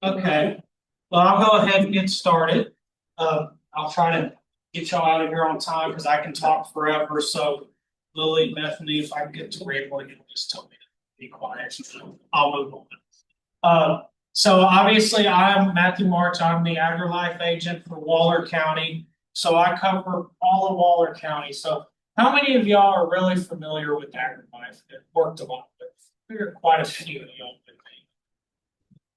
Okay, well, I'll go ahead and get started. I'll try to get y'all out of here on time because I can talk forever. So Lily, Bethany, if I can get to rambling, you'll just tell me to be quiet. I'll move on. So obviously I'm Matthew March. I'm the AgriLife agent for Waller County. So I cover all of Waller County. So how many of y'all are really familiar with AgriLife? It worked a lot with. There are quite a few of y'all with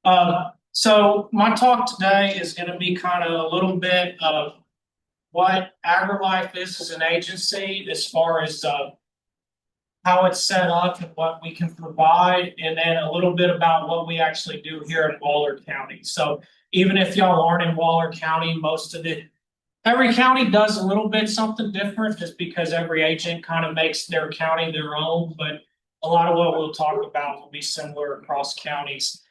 me. So my talk today is going to be kind of a little bit of what AgriLife is as an agency, as far as how it's set up and what we can provide, and then a little bit about what we actually do here in Waller County. So even if y'all aren't in Waller County, every county does a little bit something different, just because every agent kind of makes their county their own. But a lot of what we'll talk about will be similar across counties.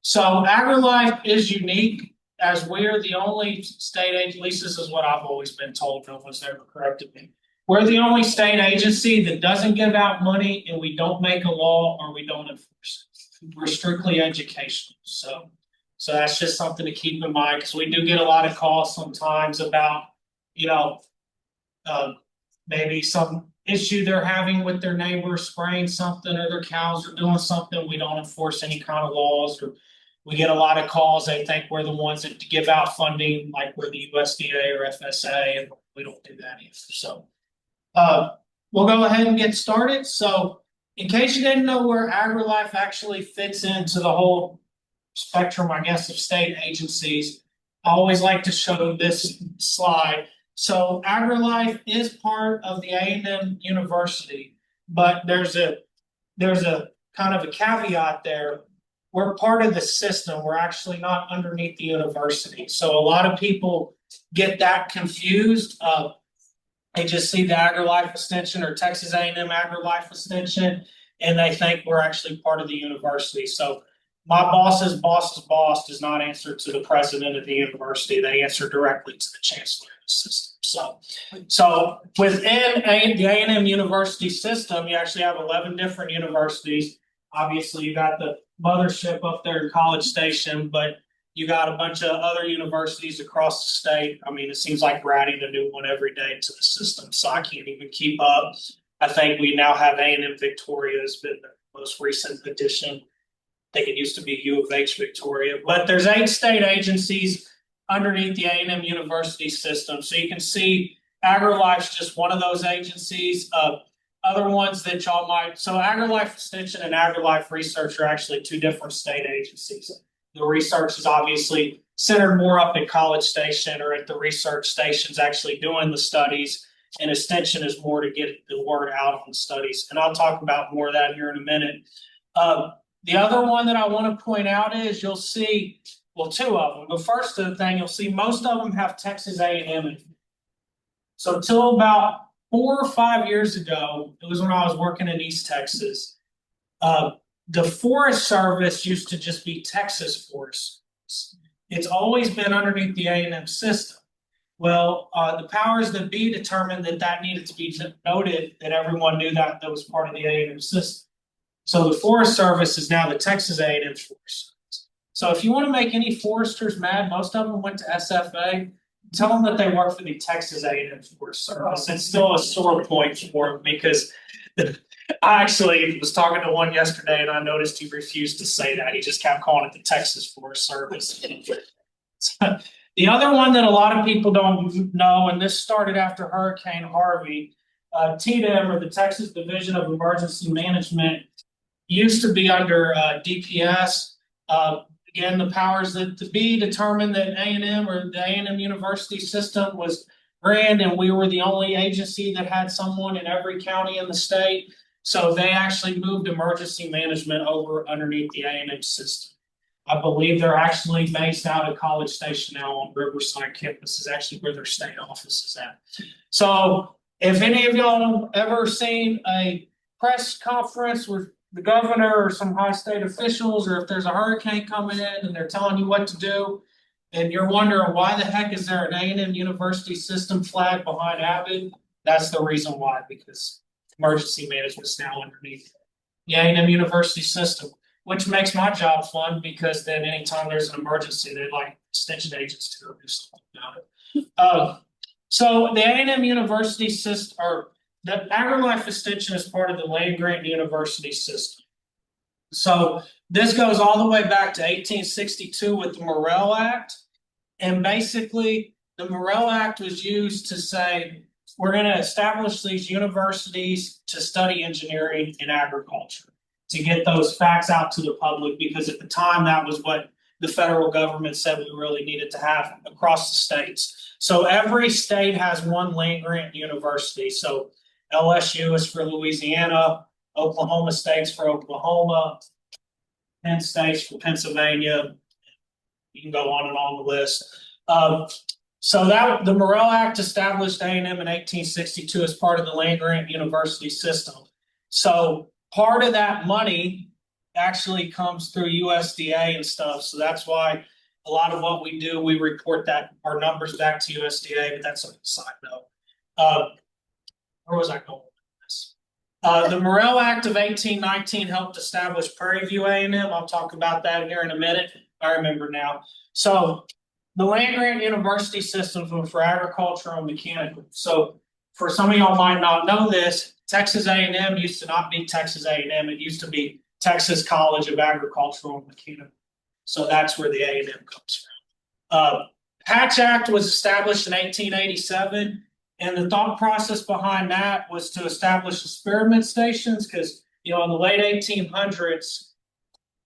So AgriLife is unique, as we're the only state agency, at least this is what I've always been told, no one's ever corrected me. We're the only state agency that doesn't give out money, and we don't make a law, or we don't enforce it. We're strictly educational. So that's just something to keep in mind, because we do get a lot of calls sometimes about, you know, maybe some issue they're having with their neighbor spraying something, or their cows are doing something. We don't enforce any kind of laws. Or we get a lot of calls. They think we're the ones that give out funding, like we're the USDA or FSA, and we don't do that either. So we'll go ahead and get started. So in case you didn't know where AgriLife actually fits into the whole spectrum, I guess, of state agencies, I always like to show this slide. So AgriLife is part of the A&M University, but there's a kind of a caveat there. We're part of the system. We're actually not underneath the university. So a lot of people get that confused. They just see the AgriLife extension or Texas A&M AgriLife extension, and they think we're actually part of the university. So my boss's boss does not answer to the president of the university. They answer directly to the chancellor of the system. So within the A&M University system, you actually have 11 different universities. Obviously, you got the mothership up there in College Station, but you got a bunch of other universities across the state. I mean, it seems like we're adding a new one every day to the system, so I can't even keep up. I think we now have A&M Victoria has been the most recent addition. I think it used to be U of H Victoria, but there's 8 state agencies underneath the A&M University system. So you can see AgriLife's just one of those agencies. Other ones that y'all might, so AgriLife Extension and AgriLife Research are actually 2 different state agencies. The research is obviously centered more up at College Station or at the research stations actually doing the studies, and Extension is more to get the word out on the studies. And I'll talk about more of that here in a minute. The other one that I want to point out is you'll see, well, 2 of them. The first thing you'll see, most of them have Texas A&M in. So until about 4 or 5 years ago, it was when I was working in East Texas, the Forest Service used to just be Texas Forest Service. It's always been underneath the A&M system. Well, the powers that be determined that needed to be noted, that everyone knew that was part of the A&M system. So the Forest Service is now the Texas A&M Forest Service. So if you want to make any foresters mad, most of them went to SFA. Tell them that they work for the Texas A&M Forest Service. It's still a sore point for them, because I actually was talking to one yesterday, and I noticed he refused to say that. He just kept calling it the Texas Forest Service. The other one that a lot of people don't know, and this started after Hurricane Harvey, TDEM, or the Texas Division of Emergency Management, used to be under DPS. Again, the powers that be determined that A&M, or the A&M University system, was grand, and we were the only agency that had someone in every county in the state. So they actually moved emergency management over underneath the A&M system. I believe they're actually based out of College Station now on Riverside campus, is actually where their state office is at. So if any of y'all ever seen a press conference with the governor or some high state officials, or if there's a hurricane coming in and they're telling you what to do, and you're wondering why the heck is there an A&M University system flag behind Avid, that's the reason why, because emergency management is now underneath the A&M University system. which makes my job fun because then anytime there's an emergency, they like extension agents to go do something about it. So the A&M University system, or the AgriLife extension is part of the land grant university system. So this goes all the way back to 1862 with the Morrill Act. And basically, the Morrill Act was used to say, we're going to establish these universities to study engineering and agriculture, to get those facts out to the public, because at the time that was what the federal government said we really needed to have across the states. So every state has one land grant university. So LSU is for Louisiana, Oklahoma State's for Oklahoma, Penn State's for Pennsylvania. You can go on and on the list. So that the Morrill Act established A&M in 1862 as part of the land grant university system. So part of that money actually comes through USDA and stuff. So that's why a lot of what we do, we report that our numbers back to USDA, but that's a side note. Where was I going with this? The Morrill Act of 1819 helped establish Prairie View A&M. I'll talk about that here in a minute. I remember now. So the land grant university systems were for agriculture and mechanical. So for some of y'all might not know this, Texas A&M used to not be Texas A&M. It used to be Texas College of Agricultural and Mechanical. So that's where the A&M comes from. Hatch Act was established in 1887. And the thought process behind that was to establish experiment stations because, in the late 1800s,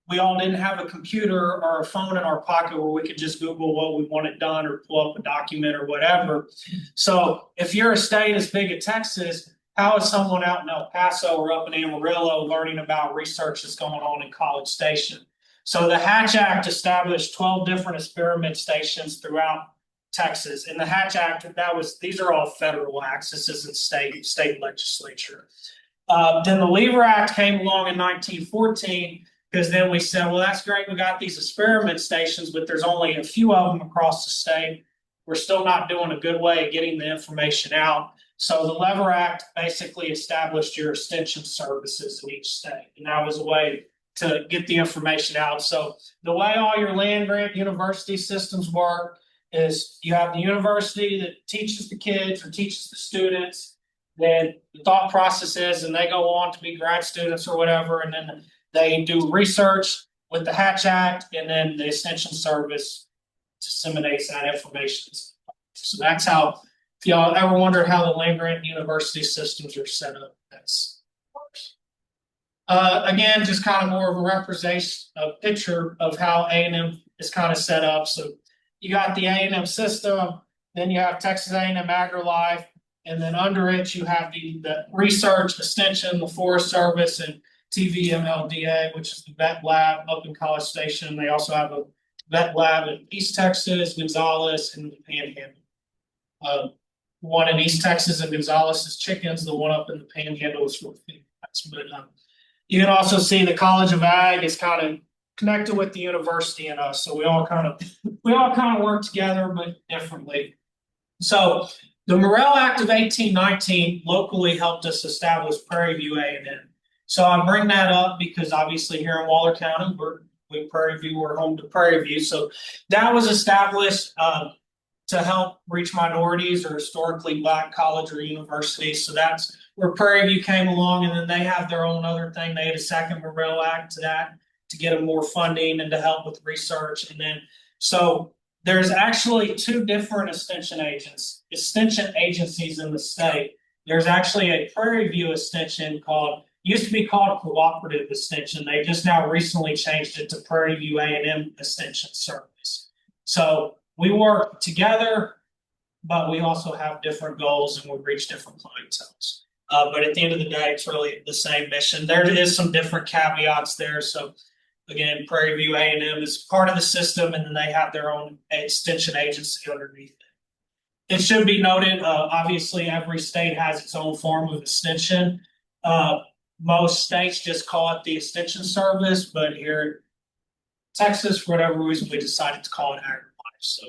we all didn't have a computer or a phone in our pocket where we could just Google what we wanted done or pull up a document or whatever. So if you're a state as big as Texas, how is someone out in El Paso or up in Amarillo learning about research that's going on in College Station? So the Hatch Act established 12 different experiment stations throughout Texas. And the Hatch Act, these are all federal acts. This isn't state legislature. Then the Lever Act came along in 1914. Because then we said, well, that's great. We got these experiment stations, but there's only a few of them across the state. We're still not doing a good way of getting the information out. So the Lever Act basically established your extension services in each state. And that was a way to get the information out. So the way all your land grant university systems work is you have the university that teaches the kids or teaches the students. Then the thought process is, and they go on to be grad students or whatever, and then they do research with the Hatch Act, and then the Extension Service disseminates that information. So that's how, if y'all ever wondered how the land grant university systems are set up, that's again, just kind of more of a representation, a picture of how A&M is kind of set up. So you got the A&M system, then you have Texas A&M AgriLife, and then under it you have the research, extension, the Forest Service, and TVMLDA, which is the vet lab up in College Station. They also have a vet lab in East Texas, Gonzales, and the Panhandle. One in East Texas and Gonzales is chickens. The one up in the Panhandle is for pig. But you can also see the College of Ag is kind of connected with the university and us. So we all kind of work together, but differently. So the Morrill Act of 1819 locally helped us establish Prairie View A&M. So I bring that up because obviously here in Waller County, we're home to Prairie View. So that was established to help reach minorities or historically Black college or universities. So that's where Prairie View came along, and then they have their own other thing. They had a second Morrill Act to that to get them more funding and to help with research. And then so there's actually two different extension agencies in the state. There's actually a Prairie View extension used to be called Cooperative Extension. They just now recently changed it to Prairie View A&M Extension Service. So we work together, but we also have different goals and we reach different clienteles. But at the end of the day, it's really the same mission. There is some different caveats there. So again, Prairie View A&M is part of the system, and then they have their own extension agency underneath it. It should be noted, obviously, every state has its own form of extension. Most states just call it the Extension Service, but here in Texas, for whatever reason, we decided to call it AgriLife. So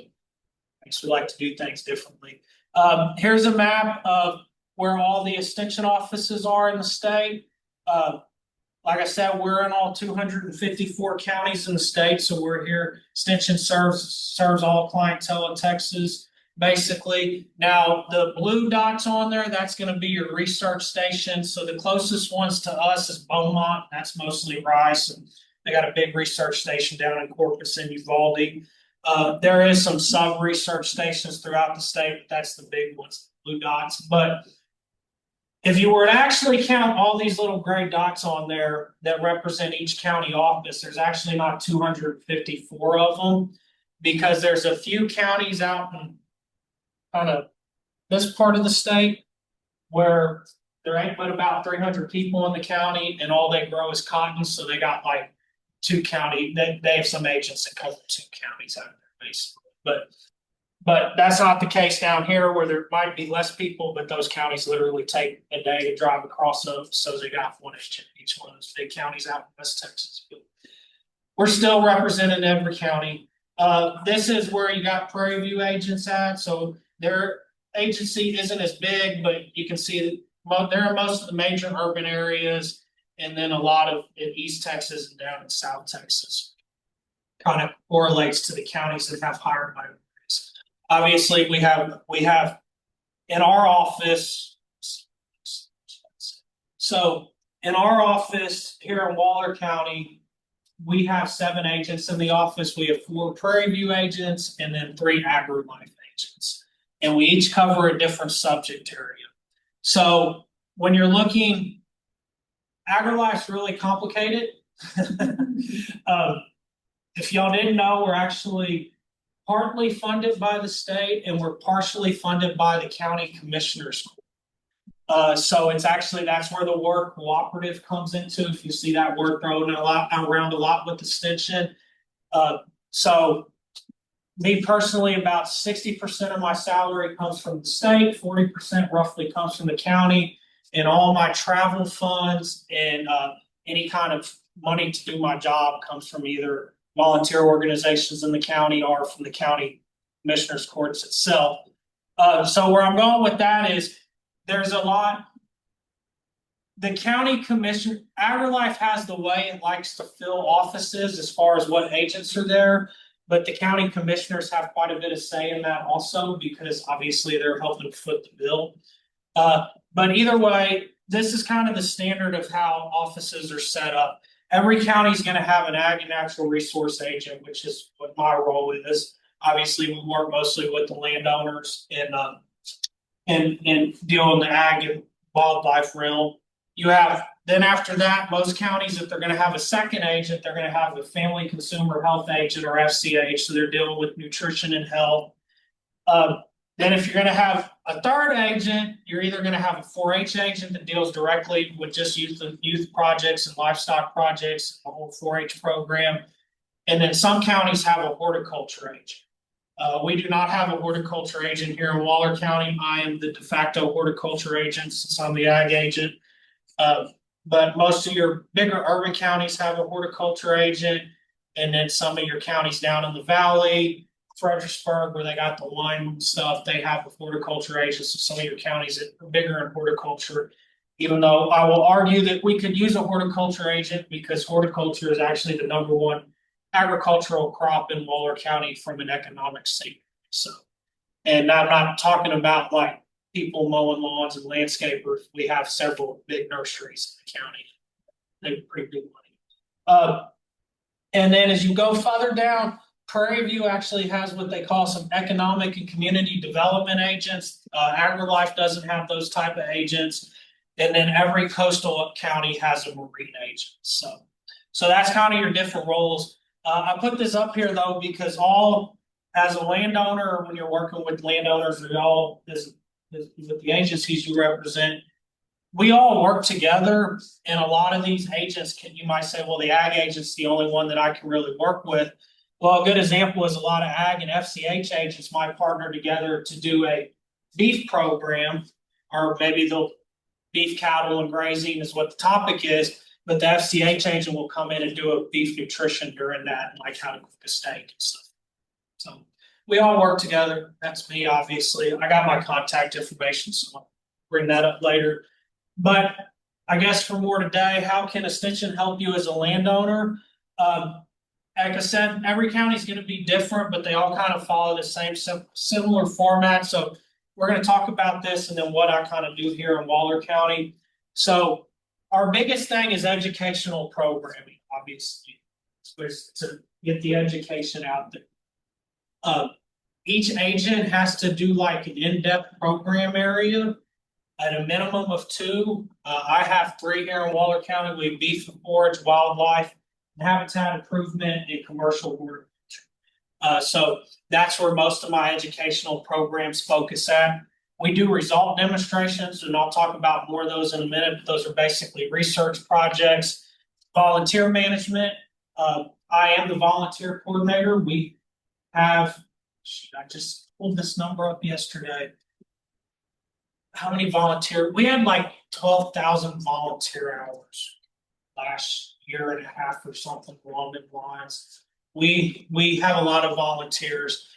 we like to do things differently. Here's a map of where all the extension offices are in the state. Like I said, we're in all 254 counties in the state, so we're here. Extension serves all clientele in Texas, basically. Now, the blue dots on there, that's going to be your research station. So the closest ones to us is Beaumont. That's mostly rice, and they got a big research station down in Corpus and Uvalde. There is some sub-research stations throughout the state, but that's the big ones, blue dots. But if you were to actually count all these little gray dots on there that represent each county office, there's actually not 254 of them, because there's a few counties out in kind of this part of the state where there ain't but about 300 people in the county, and all they grow is cotton. So they got like they have some agents that cover 2 counties out there, basically. But that's not the case down here, where there might be less people, but those counties literally take a day to drive across them. So they got one agent in each one of those big counties out in West Texas. But we're still representing every county. This is where you got Prairie View agents at. So their agency isn't as big, but you can see that they're in most of the major urban areas, and then a lot of in East Texas and down in South Texas. Kind of correlates to the counties that have higher minority. Obviously, we have in our office. So in our office here in Waller County, we have 7 agents in the office. We have 4 Prairie View agents and then 3 AgriLife agents, and we each cover a different subject area. So when you're looking, AgriLife's really complicated. If y'all didn't know, we're actually partly funded by the state, and we're partially funded by the county commissioners. So it's actually, that's where the word cooperative comes into. If you see that word thrown around a lot with extension. So me personally, about 60% of my salary comes from the state, 40% roughly comes from the county, and all my travel funds and any kind of money to do my job comes from either volunteer organizations in the county or from the county commissioners courts itself. So where I'm going with that is there's a lot. The county commission, AgriLife has the way it likes to fill offices as far as what agents are there, but the county commissioners have quite a bit of say in that also, because obviously they're helping foot the bill. But either way, this is kind of the standard of how offices are set up. Every county is going to have an ag and natural resource agent, which is what my role is. Obviously, we work mostly with the landowners and deal in the ag and wildlife realm. You have, then after that, most counties, if they're going to have a second agent, they're going to have a family consumer health agent, or FCH. So they're dealing with nutrition and health. Then if you're going to have a third agent, you're either going to have a 4-H agent that deals directly with just youth projects and livestock projects, the whole 4-H program. And then some counties have a horticulture agent. We do not have a horticulture agent here in Waller County. I am the de facto horticulture agent since I'm the ag agent. But most of your bigger urban counties have a horticulture agent. And then some of your counties down in the valley, Fredericksburg, where they got the wine stuff, they have a horticulture agent. So some of your counties that are bigger in horticulture, even though I will argue that we could use a horticulture agent, because horticulture is actually the #1 agricultural crop in Waller County from an economic standpoint. So, and I'm not talking about like people mowing lawns and landscapers. We have several big nurseries in the county. They're pretty big money. And then as you go further down, Prairie View actually has what they call some economic and community development agents. AgriLife doesn't have those type of agents. And then every coastal county has a marine agent. So that's kind of your different roles. I put this up here though, because as a landowner, or when you're working with landowners, or y'all, with the agencies you represent, we all work together. And a lot of these agents you might say, well, the ag agent's the only one that I can really work with. Well, a good example is a lot of ag and FCH agents might partner together to do a beef program, or maybe they'll beef cattle and grazing is what the topic is, but the FCH agent will come in and do a beef nutrition during that, like how to cook a steak and stuff. So we all work together. That's me, obviously. I got my contact information, so I'll bring that up later. But I guess for more today, how can extension help you as a landowner? Um, like I said, every county is going to be different, but they all kind of follow the same similar format. So we're going to talk about this and then what I kind of do here in Waller County. So our biggest thing is educational programming, obviously, is to get the education out there. Each agent has to do like an in-depth program area at a minimum of 2. I have 3 here in Waller County. We have beef and forage, wildlife, habitat improvement, and commercial horticulture. So that's where most of my educational programs focus at. We do result demonstrations, and I'll talk about more of those in a minute. But those are basically research projects, volunteer management. I am the volunteer coordinator. We have, I just pulled this number up yesterday. How many volunteer? We had like 12,000 volunteer hours last year and a half or something along those lines. We have a lot of volunteers.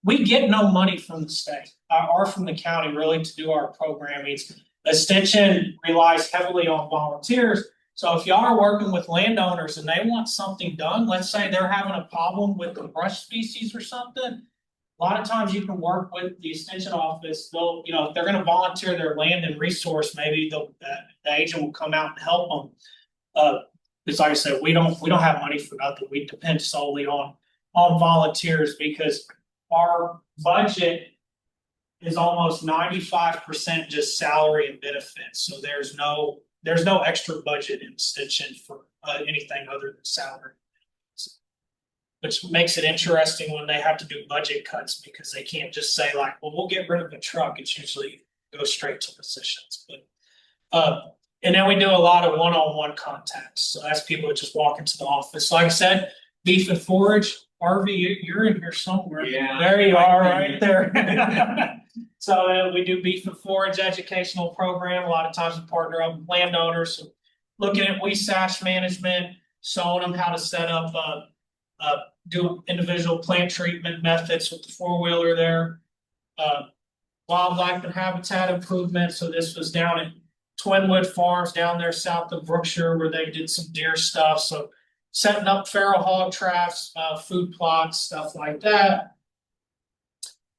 We get no money from the state or from the county really to do our programming. Extension relies heavily on volunteers. So if y'all are working with landowners and they want something done, let's say they're having a problem with the brush species or something, a lot of times you can work with the extension office. They'll, if they're going to volunteer their land and resource, maybe the agent will come out and help them. Because like I said, we don't have money for nothing. We depend solely on volunteers because our budget is almost 95% just salary and benefits. So there's no extra budget in extension for anything other than salary. Which makes it interesting when they have to do budget cuts because they can't just say like, well, we'll get rid of the truck. It's usually goes straight to positions. But and then we do a lot of one-on-one contacts. So that's people that just walk into the office. Like I said, beef and forage. Harvey, you're in here somewhere. Yeah, there you are, right there. So we do beef and forage educational program. A lot of times we partner up with landowners, so looking at weed sash management, showing them how to set up do individual plant treatment methods with the 4-wheeler there. Wildlife and habitat improvement. So this was down at Twinwood Farms down there south of Brookshire where they did some deer stuff. So setting up feral hog traps, food plots, stuff like that.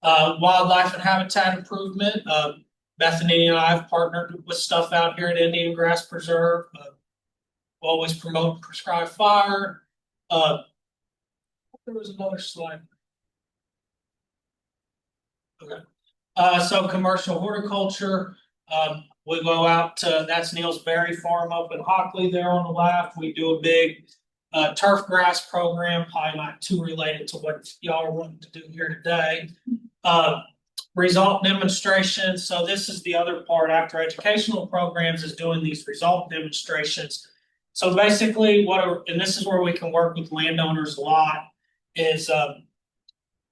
Wildlife and habitat improvement. Bethany and I have partnered with stuff out here at Indiangrass Preserve. Always promote prescribed fire. There was another slide. Okay. So commercial horticulture. We go out to, that's Neil's Berry Farm up in Hockley there on the left. We do a big turf grass program, probably not too related to what y'all are wanting to do here today. Result demonstrations. So this is the other part after educational programs is doing these result demonstrations. So basically and this is where we can work with landowners a lot, is a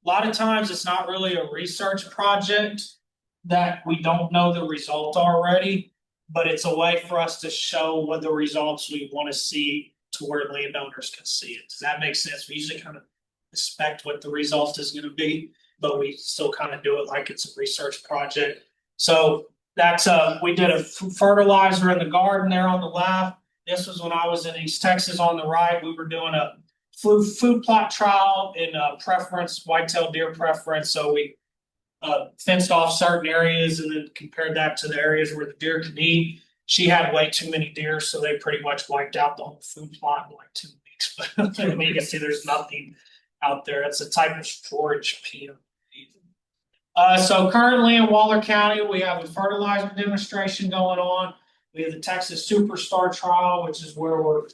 lot of times it's not really a research project that we don't know the result already, but it's a way for us to show what the results we want to see to where landowners can see it. Does that make sense? We usually kind of expect what the result is going to be, but we still kind of do it like it's a research project. So that's we did a fertilizer in the garden there on the left. This was when I was in East Texas on the right. We were doing a food plot trial in preference, whitetail deer preference. So we fenced off certain areas and then compared that to the areas where the deer could eat. She had way too many deer, so they pretty much wiped out the whole food plot in like 2 weeks. But I mean, you can see there's nothing out there. It's a type of storage PM. So currently in Waller County, we have a fertilizer demonstration going on. We have the Texas Superstar trial, which is where we're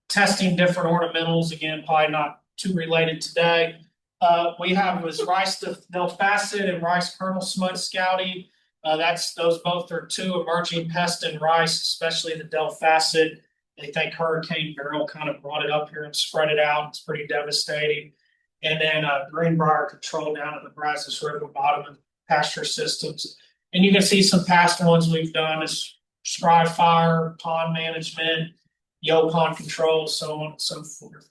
testing different ornamentals. Again, probably not too related today. We have this rice delphacid and rice kernel smut scouting. Those both are 2 emerging pests in rice, especially the delphacid. They think Hurricane Beryl kind of brought it up here and spread it out. It's pretty devastating. And then greenbrier control down at the Brazos River bottom and pasture systems. And you can see some past ones we've done is prescribed fire, pond management, pond control, so on and so forth.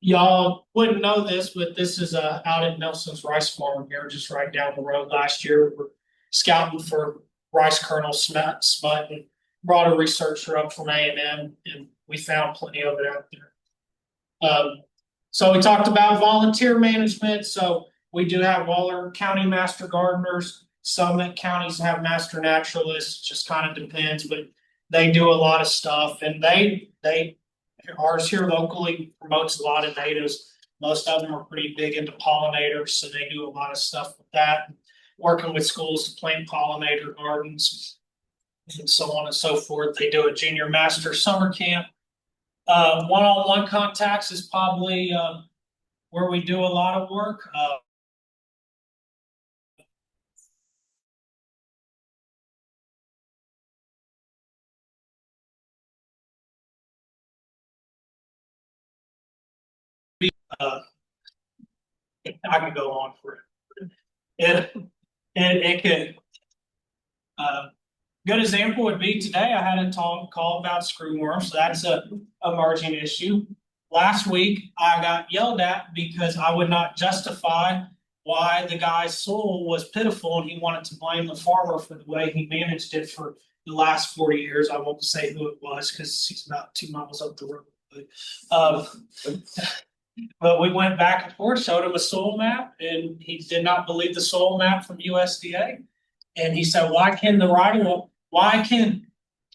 Y'all wouldn't know this, but this is out at Nelson's rice farm here, just right down the road. Last year, we were scouting for rice kernel smut, and brought a researcher up from A&M, and we found plenty of it out there. So we talked about volunteer management. So we do have Waller County Master Gardeners. Some counties have Master Naturalists, just kind of depends, but they do a lot of stuff, and ours here locally promotes a lot of natives. Most of them are pretty big into pollinators, so they do a lot of stuff with that, working with schools to plant pollinator gardens and so on and so forth. They do a junior master summer camp. One-on-one contacts is probably where we do a lot of work. I could go on for it. It could. Good example would be today. I had a call about screwworms, so that's a emerging issue. Last week, I got yelled at because I would not justify why the guy's soil was pitiful, and he wanted to blame the farmer for the way he managed it for the last 40 years. I won't say who it was because he's about 2 miles up the road. But we went back and forth, showed him a soil map, and he did not believe the soil map from USDA. And he said, why can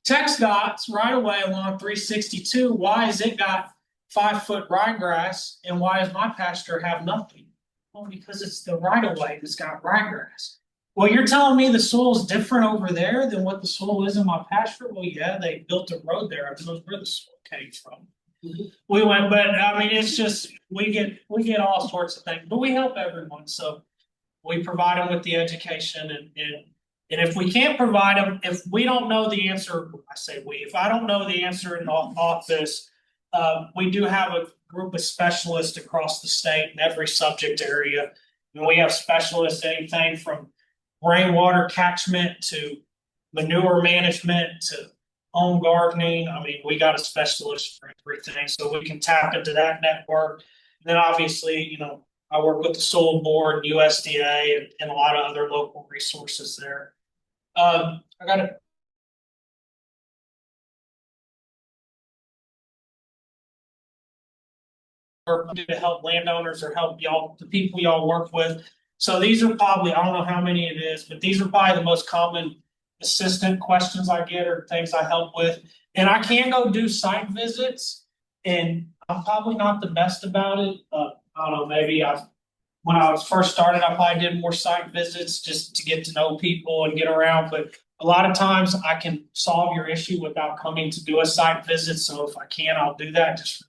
Tex Dot's right away along 362, why has it got 5-foot ryegrass, and why does my pasture have nothing? Well, because it's the right of way that's got ryegrass. Well, you're telling me the soil is different over there than what the soil is in my pasture? Well, yeah, they built a road there. I knows where the soil came from. We went, but I mean, it's just we get all sorts of things, but we help everyone. So we provide them with the education, and if we can't provide them, if we don't know the answer, I say we. If I don't know the answer in the office, we do have a group of specialists across the state in every subject area, and we have specialists anything from rainwater catchment to manure management to home gardening. I mean, we got a specialist for everything, so we can tap into that network. And then obviously, I work with the Soil Board, USDA, and a lot of other local resources there. I got to help landowners or help y'all, the people y'all work with. So these are probably, I don't know how many it is, but these are probably the most common assistant questions I get or things I help with. And I can go do site visits, and I'm probably not the best about it. I don't know, maybe when I was first started, I probably did more site visits just to get to know people and get around. But a lot of times I can solve your issue without coming to do a site visit. So if I can, I'll do that just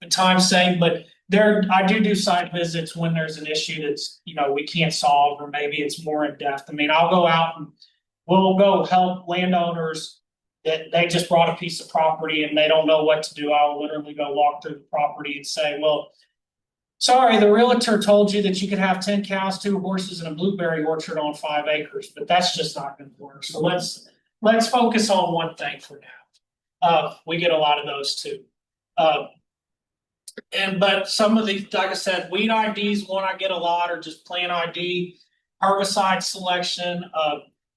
for time's sake. But I do site visits when there's an issue that's, we can't solve, or maybe it's more in depth. I mean, I'll go out and we'll go help landowners that they just brought a piece of property and they don't know what to do. I'll literally go walk through the property and say, well, sorry, the realtor told you that you could have 10 cows, 2 horses, and a blueberry orchard on 5 acres, but that's just not going to work. So let's focus on one thing for now. We get a lot of those too. But some of the, like I said, weed IDs, one I get a lot, or just plant ID, herbicide selection,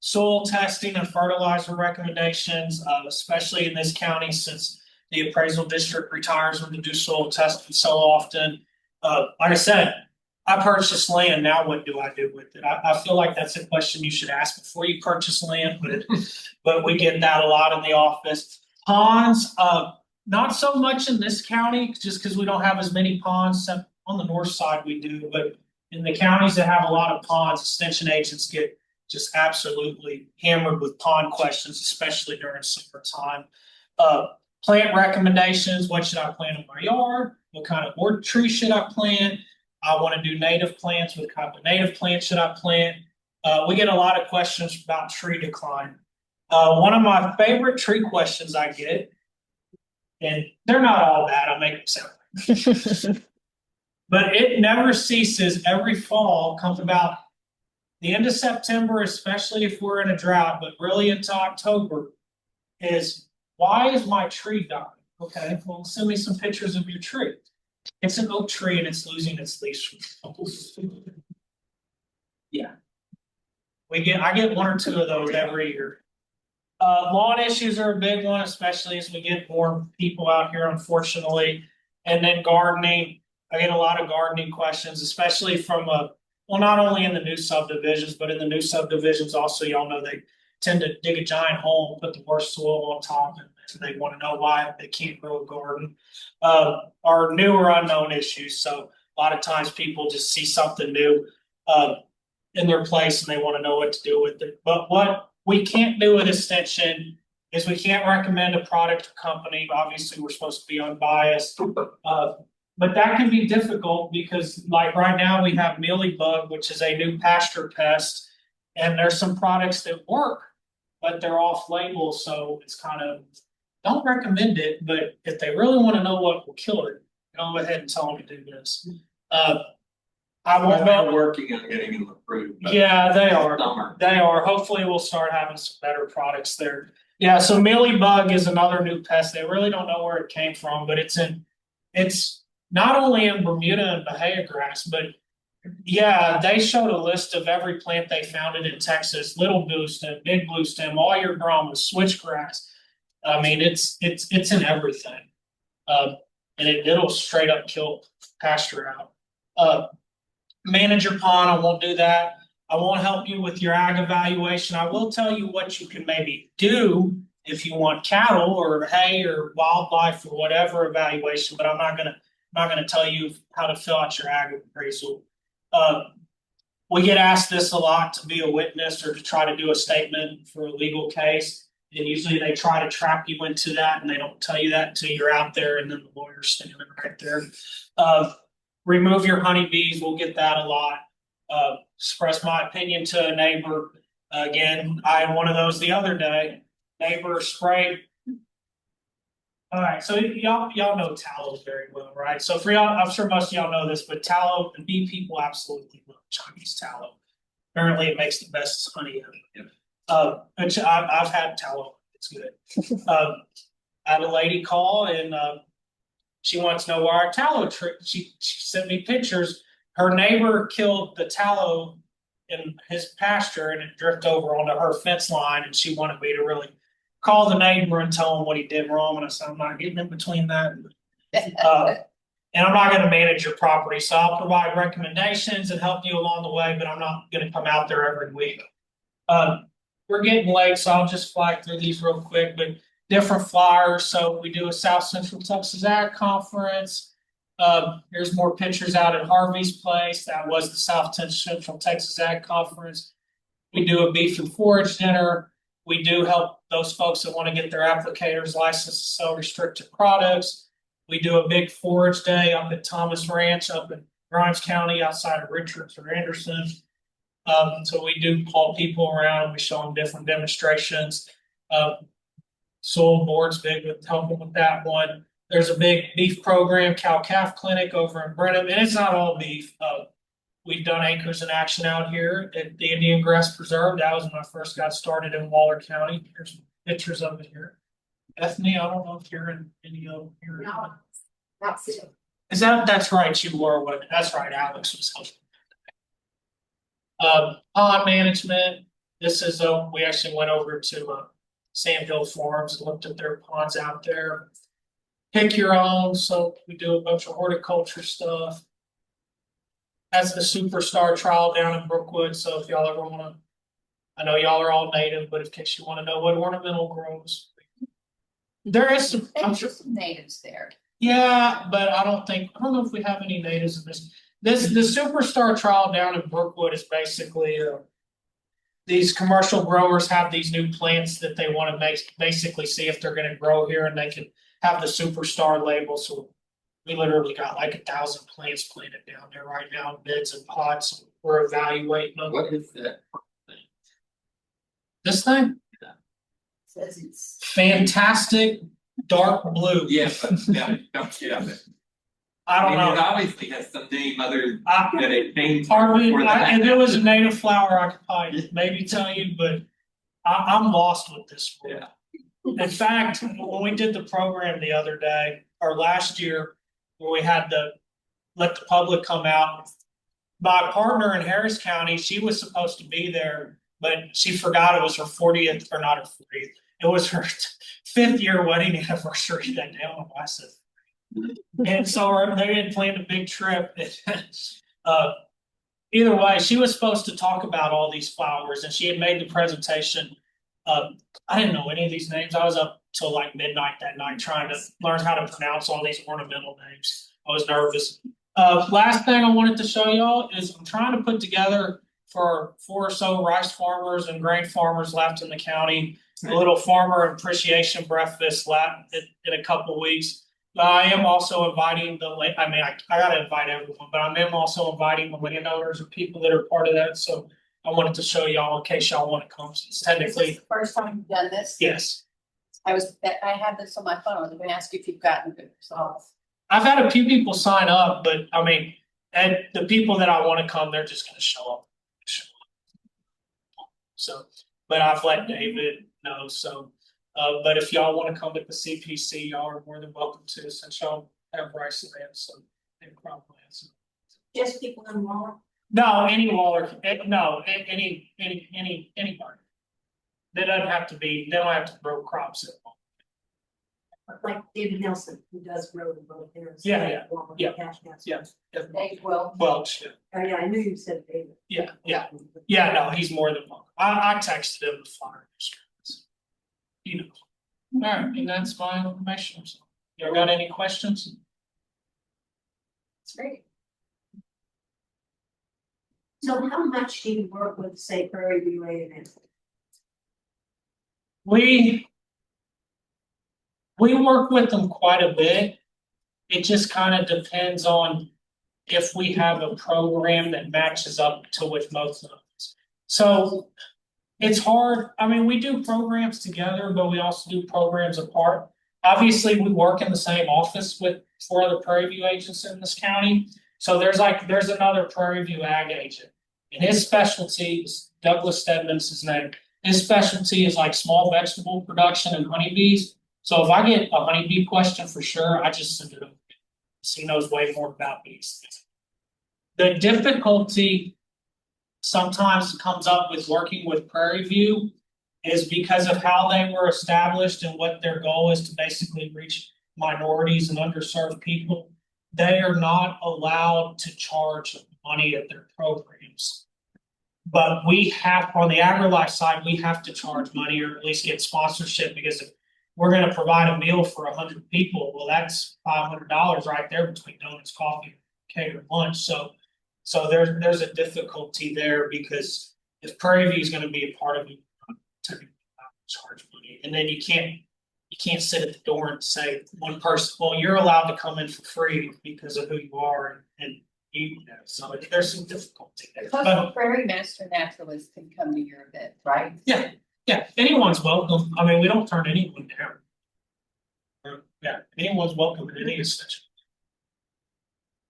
soil testing and fertilizer recommendations, especially in this county since the appraisal district retires when to do soil testing so often. Like I said, I purchased land. Now what do I do with it? I feel like that's a question you should ask before you purchase land, but we get that a lot in the office. Ponds, not so much in this county, just because we don't have as many ponds. On the north side we do, but in the counties that have a lot of ponds, extension agents get just absolutely hammered with pond questions, especially during summertime. Plant recommendations: what should I plant in my yard? What kind of wood tree should I plant? I want to do native plants. What kind of native plant should I plant? We get a lot of questions about tree decline. One of my favorite tree questions I get, and they're not all bad, I make them sound but it never ceases. Every fall comes about the end of September, especially if we're in a drought, but really into October, is why is my tree dying? Okay, well, send me some pictures of your tree. It's an oak tree and it's losing its leaves. Yeah. I get one or two of those every year. Lawn issues are a big one, especially as we get more people out here, unfortunately. And then gardening, I get a lot of gardening questions, especially from well, not only in the new subdivisions, but in the new subdivisions also, y'all know they tend to dig a giant hole and put the worst soil on top, and they want to know why they can't grow a garden. Are new or unknown issues. So a lot of times people just see something new in their place and they want to know what to do with it. But what we can't do with extension is we can't recommend a product or company. Obviously, we're supposed to be unbiased. But that can be difficult because, like right now, we have mealybug, which is a new pasture pest, and there's some products that work, but they're off label, so it's kind of don't recommend it. But if they really want to know what will kill it, go ahead and tell them to do this. I won't They're working on getting them approved. Yeah, they are. Summer. They are. Hopefully, we'll start having some better products there. Yeah, so mealybug is another new pest. They really don't know where it came from, but it's not only in Bermuda and Bahia grass, but yeah, they showed a list of every plant they found in Texas: little blue stem, big blue stem, all your bromas, switchgrass. I mean, it's in everything, and it'll straight up kill pasture out. Manage your pond. I won't do that. I won't help you with your ag evaluation. I will tell you what you can maybe do if you want cattle or hay or wildlife or whatever evaluation, but I'm not gonna tell you how to fill out your ag appraisal. We get asked this a lot to be a witness or to try to do a statement for a legal case. And usually they try to trap you into that and they don't tell you that until you're out there and then the lawyer's standing right there. Remove your honeybees. We'll get that a lot. Express my opinion to a neighbor. Again, I had one of those the other day. Neighbor sprayed. All right, so y'all know tallow very well, right? So for y'all, I'm sure most of y'all know this, but tallow, and bee people absolutely love Chinese tallow. Apparently, it makes the best honey ever. Which I've had tallow. It's good. I had a lady call and she wants to know where our tallow tree. She sent me pictures. Her neighbor killed the tallow in his pasture and it drifted over onto her fence line, and she wanted me to really call the neighbor and tell him what he did wrong. And I said, I'm not getting in between that. And I'm not going to manage your property. So I'll provide recommendations and help you along the way, but I'm not going to come out there every week. We're getting late, so I'll just fly through these real quick, but different flyers. So we do a South Central Texas Ag Conference. Here's more pictures out at Harvey's place. That was the South Central Texas Ag Conference. We do a beef and forage dinner. We do help those folks that want to get their applicators licensed to sell restricted products. We do a big forage day up at Thomas Ranch up in Grimes County outside of Richards or Anderson. So we do call people around and we show them different demonstrations. Soil board's big with helping with that one. There's a big beef program, cow-calf clinic over in Brenham, and it's not all beef. We've done Acres in Action out here at the Indiangrass Preserve. That was when I first got started in Waller County. Here's some pictures of it here. Bethany, I don't know if you're in any of here. No, that's it. Is that's right? You were what? That's right. Alex was helping. Pond management. This is we actually went over to Sandhill Farms and looked at their ponds out there. Pick your own. So we do a bunch of horticulture stuff. That's the Superstar trial down in Brookwood. So if y'all ever want to, I know y'all are all native, but in case you want to know what ornamental grows, there is some. I'm sure some natives there. Yeah, but I don't know if we have any natives in this. The Superstar trial down in Brookwood is basically these commercial growers have these new plants that they want to basically see if they're going to grow here, and they can have the Superstar label. So we literally got like 1,000 plants planted down there right now in beds and pots. So we're evaluating them. What is that thing? This thing? It says it's Fantastic dark blue. Yes, yeah. I don't know. It obviously has some name other than it came Harvey, from. if it was a native flower, I could probably maybe tell you, but I'm lost with this one. Yeah. In fact, when we did the program the other day or last year, where we had to let the public come out, my partner in Harris County, she was supposed to be there but she forgot it was her 40th, or not her 40th. It was her 5th year wedding anniversary that day. I don't know why I said. And so they had planned a big trip. Either way, she was supposed to talk about all these flowers, and she had made the presentation. I didn't know any of these names. I was up till like midnight that night trying to learn how to pronounce all these ornamental names. I was nervous. Last thing I wanted to show y'all is I'm trying to put together for 4 or so rice farmers and grain farmers left in the county a little farmer appreciation breakfast in a couple of weeks. I am also inviting I gotta invite everyone, but I am also inviting the landowners or people that are part of that. So I wanted to show y'all in case y'all want to come. It's Is technically, this the first time you've done this? yes. I have this on my phone. I was gonna ask you if you've gotten good results. I've had a few people sign up, but I mean, and the people that I want to come, they're just gonna show up. So, but I've let David know, so. But if y'all want to come to the CPC, y'all are more than welcome to, since y'all have rice land, so and crop lands. Just people in Waller? No, any Waller, no, anybody. They don't have to grow crops at all. Like David Nelson, who does grow in both areas. Yeah. Dave Welch. Welch, yeah. Oh, yeah, I knew you said David. Yeah, no, he's more than welcome. I texted him the flyer. You know. All right, and that's my information. So, you got any questions? It's great. So how much do you work with, say, Prairie View A&M? We work with them quite a bit. It just kind of depends on if we have a program that matches up to with most of us. So it's hard. I mean, we do programs together, but we also do programs apart. Obviously, we work in the same office with 4 other Prairie View agents in this county. So there's another Prairie View ag agent, and his specialty is Douglas Stedman's his name. His specialty is like small vegetable production and honeybees. So if I get a honeybee question for sure, I just send it over. He knows way more about bees. The difficulty sometimes comes up with working with Prairie View is because of how they were established and what their goal is to basically reach minorities and underserved people. They are not allowed to charge money at their programs. But we have, on the AgriLife side, we have to charge money or at least get sponsorship, because if we're going to provide a meal for 100 people, well, that's $500 right there between donuts, coffee, catered lunch. So there's a difficulty there, because if Prairie View is going to be a part of it, to charge money, and then you can't sit at the door and say one person, well, you're allowed to come in for free because of who you are, and you know, so there's some difficulty there. Coastal Prairie Master Naturalists can come to your event, right? Yeah, anyone's welcome. I mean, we don't turn anyone down. Yeah, anyone's welcome at any extension.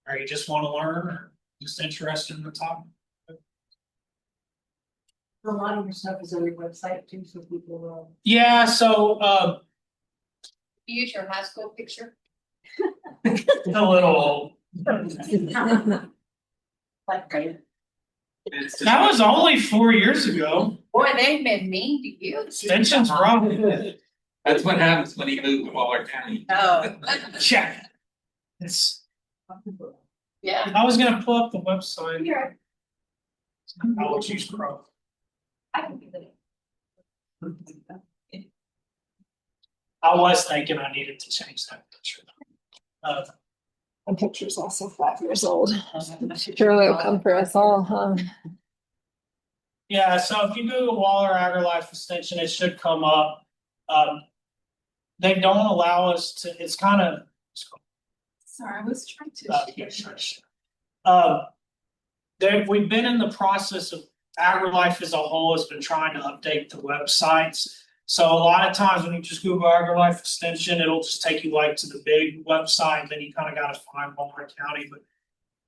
Or you just want to learn, or just interested in the topic. A lot of your stuff is on your website too, so people will. Yeah, so You use your high school picture? a little. Like, It's just- That was only 4 years ago. Boy, they've been mean to you. Extension's wrong. That's what happens when you move to Waller County. Oh, Check. It's. yeah. I was gonna pull up the website. Here, I would use Chrome. I can do that. I was thinking I needed to change that picture. The picture's also 5 years old. Surely it'll come for us all, huh? Yeah, so if you Google Waller AgriLife Extension, it should come up. They don't allow us to, it's kind of. Sorry, I was trying to. Yeah, sure. We've been in the process of, AgriLife as a whole has been trying to update the websites. So a lot of times when you just Google AgriLife Extension, it'll just take you like to the big website, then you kind of got to find Waller County. But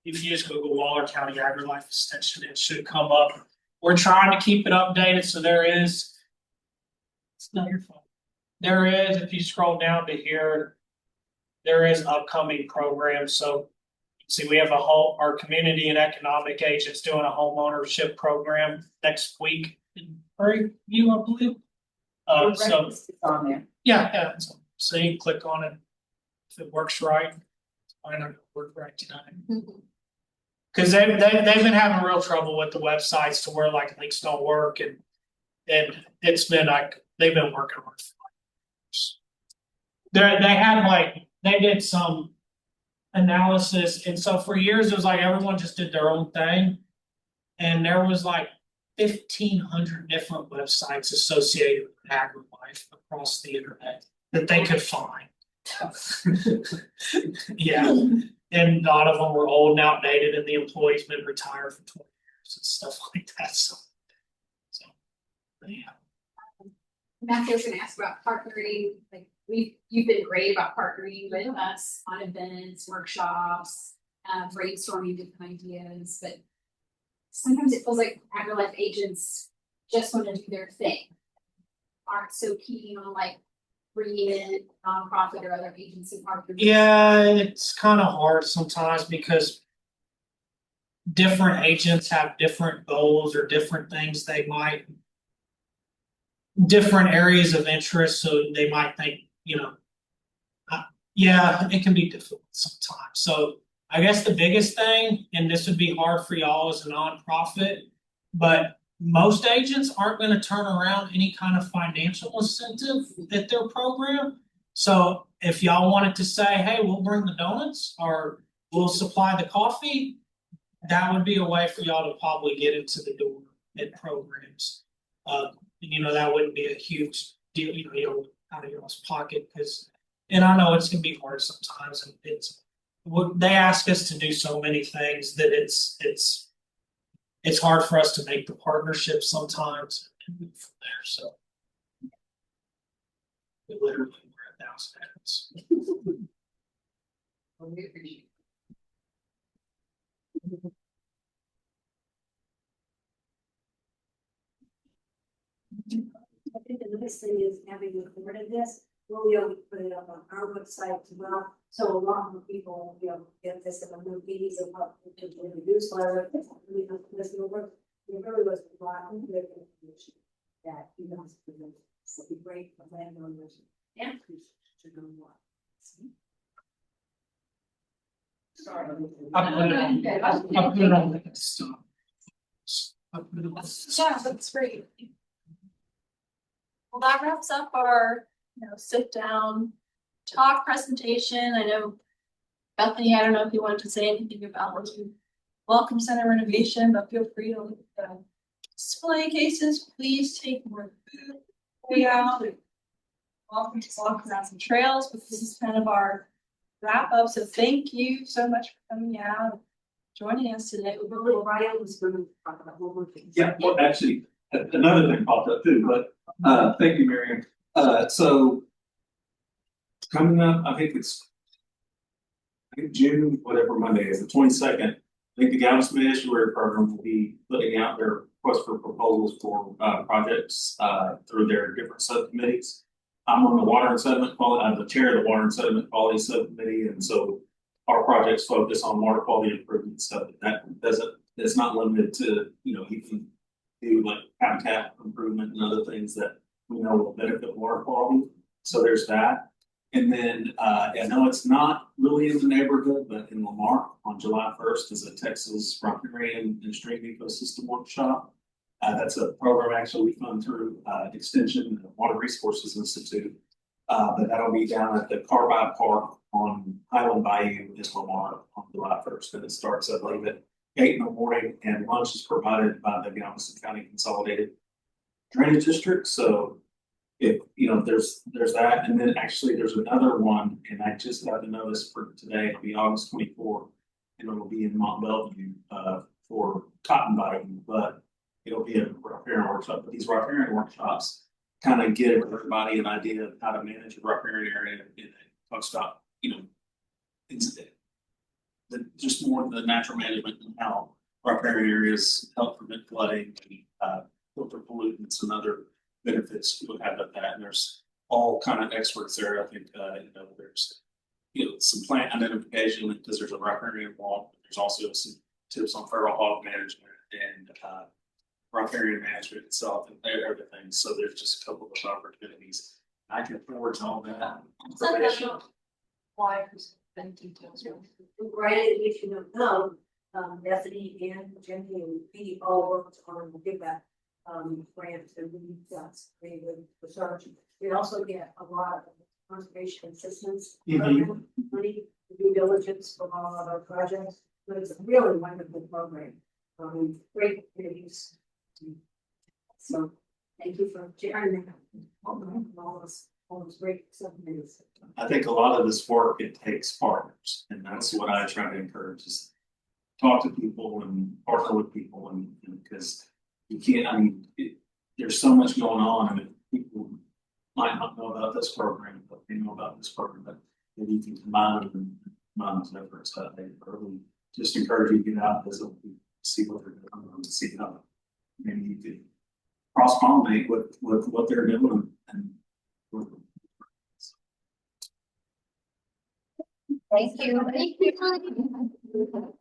if you just Google Waller County AgriLife Extension, it should come up. We're trying to keep it updated, so there is. It's not your fault. There is, if you scroll down to here, there is upcoming programs. So see, we have our community and economic agents doing a home ownership program next week. in Prairie View, I believe. So, Breakfast is on there. yeah, so you click on it. If it works right, I know it worked right tonight. Cause they've been having real trouble with the websites to where like links don't work and it's been like, they've been working on it. They had like, they did some analysis, and so for years it was like everyone just did their own thing. And there was like 1,500 different websites associated with AgriLife across the internet that they could find. Yeah, and a lot of them were old and outdated, and the employees been retired for 20 years and stuff like that, so yeah. Matthew was gonna ask about partnering, like you've been great about partnering with us on events, workshops, brainstorming different ideas, but sometimes it feels like AgriLife agents just want to do their thing. Aren't so keen on like bringing in nonprofit or other agency partners. Yeah, it's kind of hard sometimes because different agents have different goals or different things they might, different areas of interest, so they might think, yeah, it can be difficult sometimes. So I guess the biggest thing, and this would be hard for y'all as a nonprofit, but most agents aren't going to turn around any kind of financial incentive at their program. So if y'all wanted to say, hey, we'll bring the donuts or we'll supply the coffee, that would be a way for y'all to probably get into the door at programs. That wouldn't be a huge deal, out of y'all's pocket, because, and I know it's gonna be hard sometimes, and they ask us to do so many things that it's hard for us to make the partnership sometimes and move from there, so. We literally wear 1,000 hats. Well, we appreciate I think the nice thing is having recorded this, we'll be able to put it up on our website as well. So a lot more people will be able to get this in the movies and what we can do in the newsletter. This really was a lot of good information that you guys present. So it'd be great for landowners and people to know more. Sorry. I put it on. I put it on the stuff. I put it on. Yeah, that's great. Well, that wraps up our, sit down, talk presentation. I know Bethany, I don't know if you wanted to say anything about the Welcome Center renovation, but feel free to look at the display cases. Please take more food way out. Welcome to Walking Mountain Trails, but this is kind of our wrap up. So thank you so much for coming out, and joining us today. Ryan was going to talk about one more thing. Yeah, well, actually, another thing popped up too, but thank you, Miriam. So coming up, I think June, whatever Monday is, the 22nd. I think the Galveston Estuary Program will be putting out their request for proposals for projects through their different subcommittees. I'm on the Water and Sediment Quality. I'm the chair of the Water and Sediment Quality Subcommittee, and so our projects focus on water quality improvement stuff. It's not limited to, you can do like habitat improvement and other things that we know will benefit water quality. So there's that. And then I know it's not really in the neighborhood, but in Lamar on July 1st is a Texas riparian and stream ecosystem workshop. That's a program actually we fund through Extension and Water Resources Institute. But that'll be down at the Carbide Park on Highland Bayou in Lamar on July 1st. And it starts, I believe, at 8 in the morning, and lunch is provided by the Galveston County Consolidated Drainage District. So if there's that, and then actually there's another one, and I just got the notice for today. It'll be August 24th, and it'll be in Mont Belvieu for cotton biting, but it'll be a riparian workshop. But these riparian workshops kind of give everybody an idea of how to manage a riparian area, and it talks about just more of the natural management and how riparian areas help prevent flooding and filter pollutants and other benefits we have of that. And there's all kind of experts there. I think there's some plant identification because there's a riparian walk. There's also some tips on feral hog management and riparian management itself and everything, so there's just a couple of opportunities. I can forward to all that information. Why? Any details? Right, if you don't know, Bethany and Jenny and Pete all worked on the Give Back grant, and we got pretty good research. We also get a lot of conservation assistance program money, due diligence for all of our projects. So it's a really wonderful program. Great communities. So thank you for sharing that. All those great subcommittees. I think a lot of this work, it takes partners, and that's what I try to encourage is talk to people and partner with people and because you can't, I mean, there's so much going on. I mean, people might not know about this program, but they know about this program, but maybe you can combine them and combine those efforts. I think really just encourage you to get out, visit with people, see what they're doing, see how maybe you could cross pollinate with what they're doing and. Thank you. Thank you.